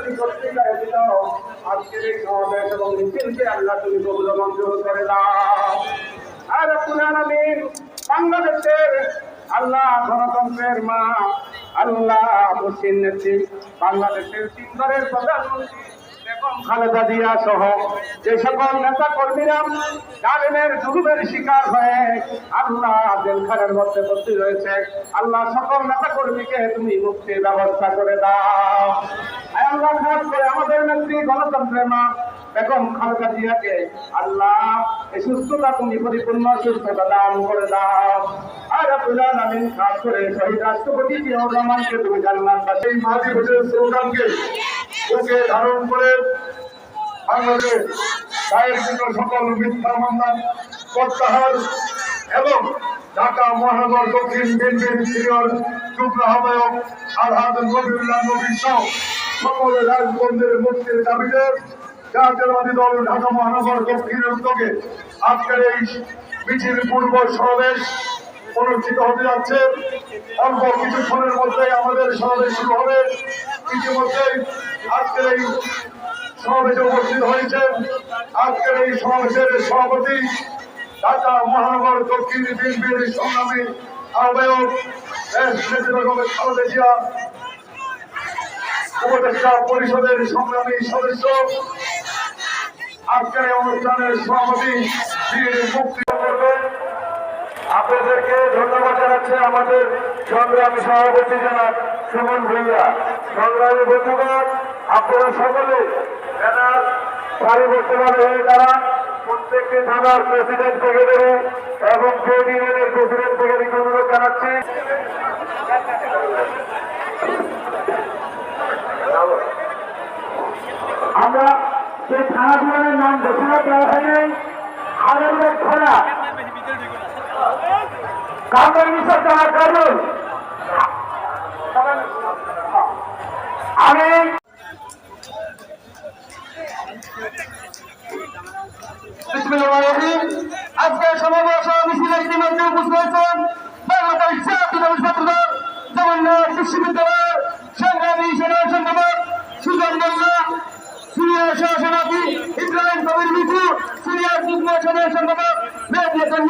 তুমি করতে চাইছিল আজকের এই সমাবেশ এবং মিছিলকে আল্লাহ তুমি কবুল মঞ্জুর করে দাও। আর রব্বুল আলামিন বাংলাদেশের আল্লাহ গণতন্ত্রের মা, আল্লাহ মুসলিম নেত্রী, বাংলাদেশের 3 দলের প্রধানমন্ত্রী বেগম খালেদা জিয়া সহ যে সকল নেতা কর্মীরা জালেমের জুলুমের শিকার হয়ে আল্লাহ জেলখানার মধ্যে বন্দী রয়েছে, আল্লাহ সকল নেতা কর্মীকে তুমি মুক্তির ব্যবস্থা করে দাও। আল্লাহ খাস করে আমাদের নেত্রী গণতন্ত্রের মা বেগম খালেদা জিয়াকে আল্লাহ এই সুস্থতা তুমি পরিপূর্ণ সুস্থতা দান করে দাও। আর রব্বুল আলামিন খাস করে শহীদ রাষ্ট্রপতি জিয়াউর রহমানকে তুমি জান্নাতবাসী মাঝি হোসেন স্লোগানকে বুকে ধারণ করে বাংলাদেশ দায়ের সকল মিথ্যা মামলা প্রত্যাহার এবং ঢাকা মহানগর দক্ষিণ বিএনপির সিনিয়র যুগ্ম আহ্বায়ক আলহাজ রবিউল্লাহ নবী সহ সকল রাজবন্দির মুক্তির দাবিতে জাতীয়তাবাদী দল ঢাকা মহানগর দক্ষিণের উদ্যোগে আজকের এই মিছিল পূর্ব সমাবেশ অনুষ্ঠিত হতে যাচ্ছে। অল্প কিছুক্ষণের মধ্যে আমাদের সমাবেশ শুরু হবে। ইতিমধ্যে আজকের এই সমাবেশে উপস্থিত হয়েছে আজকের এই সমাবেশের সভাপতি ঢাকা মহানগর দক্ষিণ বিএনপির সংগ্রামী আহ্বায়ক বেগম খালেদা জিয়া, উপদেষ্টা পরিষদের সংগ্রামী সদস্য, আজকের এই অনুষ্ঠানের সভাপতি মুক্তি করবেন। আপনাদেরকে ধন্যবাদ জানাচ্ছে আমাদের সংগ্রামী সভাপতি জনাব সুমন ভূঁইয়া। সংগ্রামী বন্ধুগণ, আপনারা সকলে ব্যানার সারিবদ্ধভাবে হয়ে দাঁড়ান। প্রত্যেকটি থানার প্রেসিডেন্ট সেক্রেটারি এবং ট্রেড ইউনিয়নের প্রেসিডেন্ট সেক্রেটারিকে অনুরোধ জানাচ্ছি আমরা যে থানাগুলোর নাম ঘোষণা দেওয়া হয়নি, আনন্দের থানা কামরান মিশর থানা কারণ আমি আজকে সমাবেশ মিছিলে ইতিমধ্যে উপস্থিত হয়েছেন বাংলাদেশ জাতীয়তাবাদী ছাত্রদল জগন্নাথ বিশ্ববিদ্যালয়ের সংগ্রামী সাধারণ সম্পাদক সুজন মোল্লা, সিনিয়র সহসভাপতি ইব্রাহিম কবির মিঠু, সিনিয়র যুগ্ম সাধারণ সম্পাদক মেহেদী হাসান,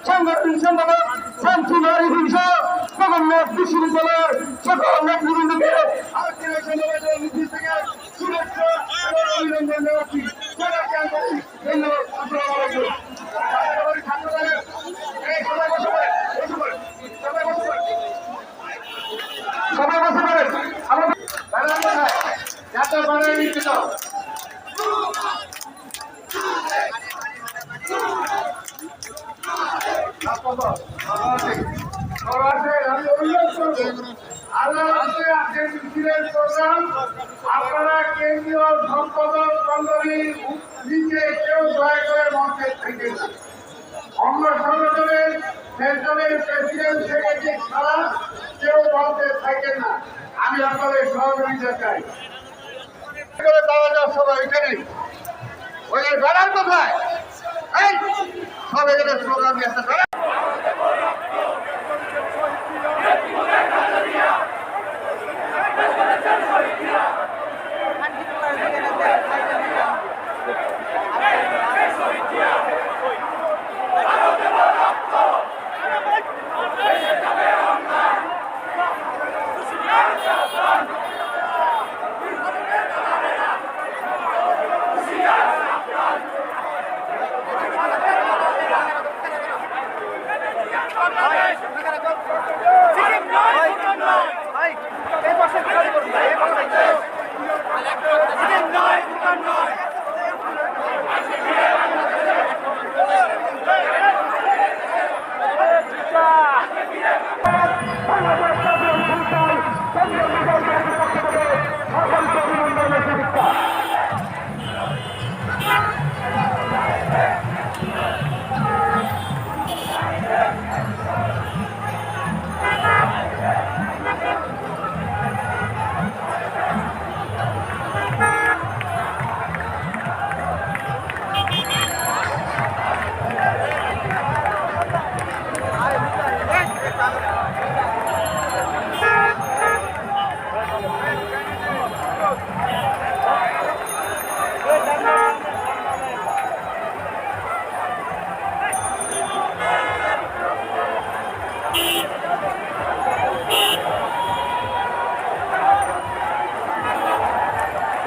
সাংগঠনিক সম্পাদক শামসু আরিফিন সহ জগন্নাথ বিশ্ববিদ্যালয়ের সকল নেতৃবৃন্দকে আজকের সমাবেশের মিছিল থেকে শুভেচ্ছা এবং অভিনন্দন জানাচ্ছি। ধন্যবাদ। আসসালামু আলাইকুম। সবাই বসে পড়েন। যাতে বাড়ায় নিতে চাও আপনারা কেন্দ্রীয় সম্পাদক মন্ডলীর নিচে কেউ দয়া করে মঞ্চে থেকে অন্য সংগঠনের সেন্ট্রালের প্রেসিডেন্ট সেক্রেটারি ছাড়া কেউ মঞ্চে থাকেন না। আমি আপনাদের সহযোগিতা চাই। সবাই এখানে ওই বেড়ার কোথায় সব এখানে স্লোগান দিয়েছে।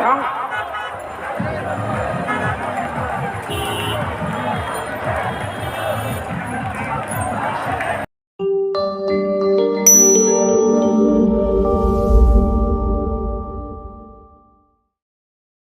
সং-